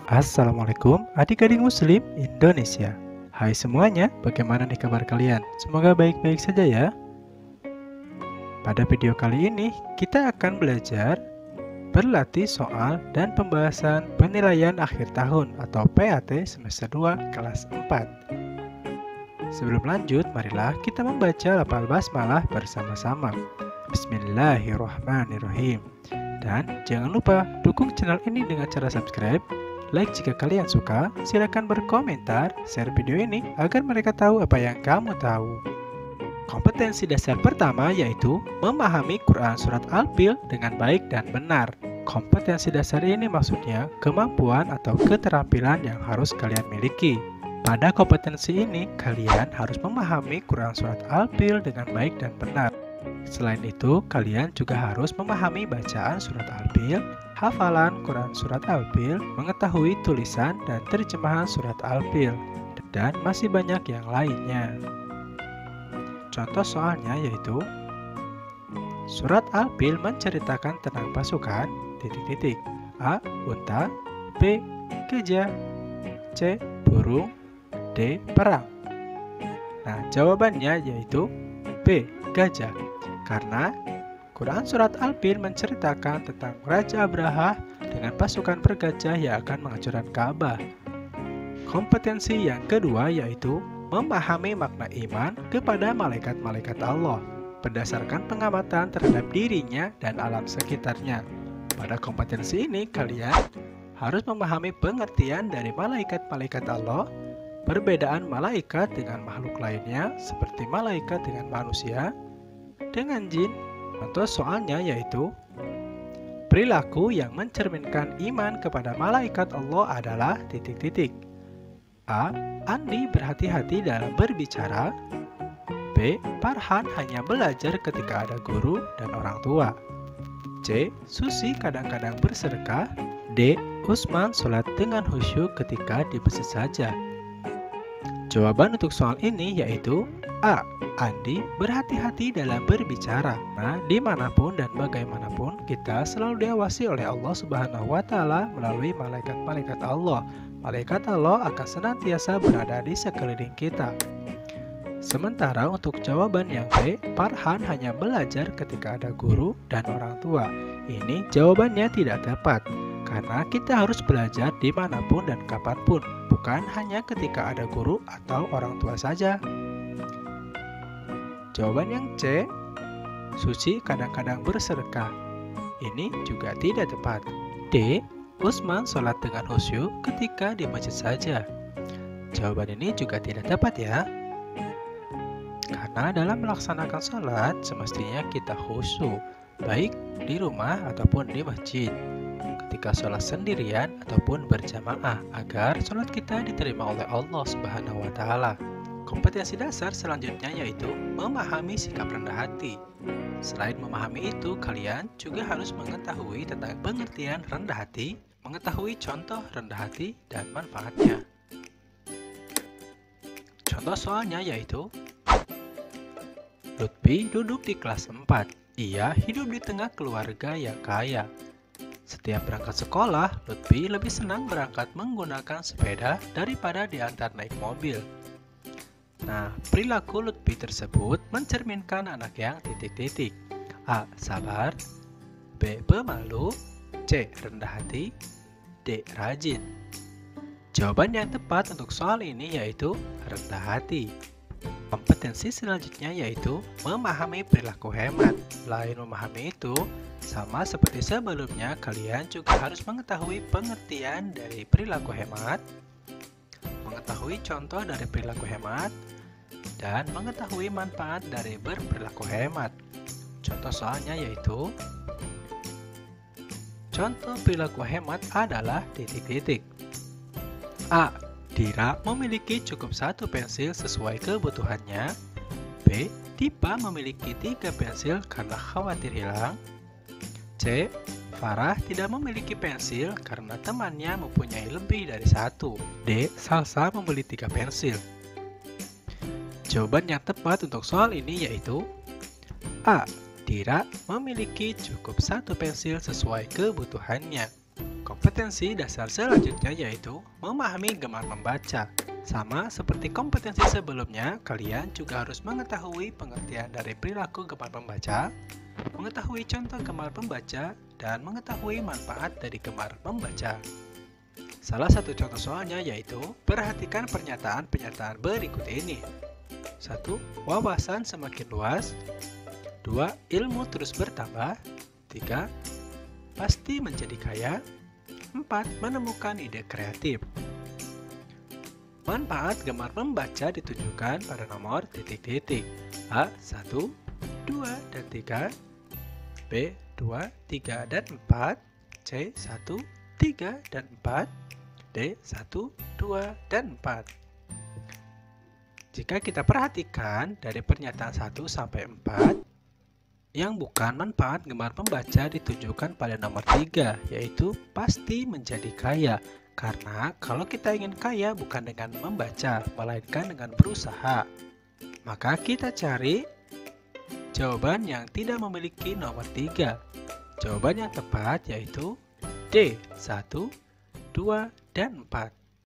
Assalamualaikum adik-adik muslim Indonesia. Hai semuanya, bagaimana nih kabar kalian? Semoga baik-baik saja ya. Pada video kali ini kita akan belajar berlatih soal dan pembahasan penilaian akhir tahun atau PAT semester 2 kelas 4. Sebelum lanjut, marilah kita membaca lafal basmalah bersama-sama. Bismillahirrahmanirrahim. Dan jangan lupa dukung channel ini dengan cara subscribe, like jika kalian suka, silakan berkomentar, share video ini agar mereka tahu apa yang kamu tahu. Kompetensi dasar pertama yaitu memahami Quran Surat Al-Fil dengan baik dan benar. Kompetensi dasar ini maksudnya kemampuan atau keterampilan yang harus kalian miliki. Pada kompetensi ini, kalian harus memahami Quran Surat Al-Fil dengan baik dan benar. Selain itu, kalian juga harus memahami bacaan Surat Al-Fil, hafalan Quran Surat Al-Fil, mengetahui tulisan dan terjemahan Surat Al-Fil, dan masih banyak yang lainnya. Contoh soalnya yaitu Surat Al-Fil menceritakan tentang pasukan A. Unta, B. Gajah, C. Burung, D. Perang. Nah, jawabannya yaitu B. Gajah. Karena Quran Surat Al-Fil menceritakan tentang Raja Abraha dengan pasukan bergajah yang akan menghancurkan Ka'bah. Kompetensi yang kedua yaitu memahami makna iman kepada malaikat-malaikat Allah berdasarkan pengamatan terhadap dirinya dan alam sekitarnya. Pada kompetensi ini, kalian harus memahami pengertian dari malaikat-malaikat Allah, perbedaan malaikat dengan makhluk lainnya seperti malaikat dengan manusia, dengan jin. Contoh soalnya yaitu perilaku yang mencerminkan iman kepada malaikat Allah adalah A. Andi berhati-hati dalam berbicara, B. Farhan hanya belajar ketika ada guru dan orang tua, C. Susi kadang-kadang bersedekah, D. Usman sholat dengan khusyuk ketika di masjid saja. Jawaban untuk soal ini yaitu A. Andi berhati-hati dalam berbicara. Nah, dimanapun dan bagaimanapun kita selalu diawasi oleh Allah Subhanahu wa Ta'ala melalui malaikat-malaikat Allah. Malaikat Allah akan senantiasa berada di sekeliling kita. Sementara untuk jawaban yang B, Farhan hanya belajar ketika ada guru dan orang tua. Ini jawabannya tidak tepat, karena kita harus belajar dimanapun dan kapanpun, bukan hanya ketika ada guru atau orang tua saja. Jawaban yang C, Suci kadang-kadang bersedekah. Ini juga tidak tepat. D, Usman sholat dengan khusyuk ketika di masjid saja. Jawaban ini juga tidak tepat ya. Karena dalam melaksanakan sholat semestinya kita khusyuk, baik di rumah ataupun di masjid, ketika sholat sendirian ataupun berjamaah, agar sholat kita diterima oleh Allah Subhanahu wa Ta'ala. Kompetensi dasar selanjutnya yaitu memahami sikap rendah hati. Selain memahami itu, kalian juga harus mengetahui tentang pengertian rendah hati, mengetahui contoh rendah hati dan manfaatnya. Contoh soalnya yaitu Lutfi duduk di kelas 4. Ia hidup di tengah keluarga yang kaya. Setiap berangkat sekolah, Lutfi lebih senang berangkat menggunakan sepeda daripada diantar naik mobil. Nah, perilaku Lutfi tersebut mencerminkan anak yang A. Sabar, B. Pemalu, C. Rendah hati, D. Rajin. Jawaban yang tepat untuk soal ini yaitu rendah hati. Kompetensi selanjutnya yaitu memahami perilaku hemat. Selain memahami itu, sama seperti sebelumnya, kalian juga harus mengetahui pengertian dari perilaku hemat, mengetahui contoh dari perilaku hemat, dan mengetahui manfaat dari berperilaku hemat. Contoh soalnya yaitu contoh perilaku hemat adalah A. Dira memiliki cukup satu pensil sesuai kebutuhannya. B. Dipa memiliki 3 pensil karena khawatir hilang. C. Farah tidak memiliki pensil karena temannya mempunyai lebih dari 1. D. Salsa membeli 3 pensil. Jawaban yang tepat untuk soal ini yaitu A. tidak memiliki cukup satu pensil sesuai kebutuhannya. Kompetensi dasar selanjutnya yaitu memahami gemar membaca. Sama seperti kompetensi sebelumnya, kalian juga harus mengetahui pengertian dari perilaku gemar membaca, mengetahui contoh gemar membaca, dan mengetahui manfaat dari gemar membaca. Salah satu contoh soalnya yaitu perhatikan pernyataan-pernyataan berikut ini. 1. Wawasan semakin luas. 2. Ilmu terus bertambah. 3. Pasti menjadi kaya. 4. Menemukan ide kreatif. Manfaat gemar membaca ditunjukkan pada nomor titik-titik. A. 1, 2, dan 3. B. 2, 3, dan 4. C. 1, 3, dan 4. D. 1, 2, dan 4. Jika kita perhatikan dari pernyataan 1 sampai 4, yang bukan manfaat gemar membaca ditunjukkan pada nomor 3, yaitu pasti menjadi kaya. Karena kalau kita ingin kaya bukan dengan membaca, melainkan dengan berusaha. Maka kita cari jawaban yang tidak memiliki nomor 3. Jawaban yang tepat yaitu D. 1, 2, dan 4.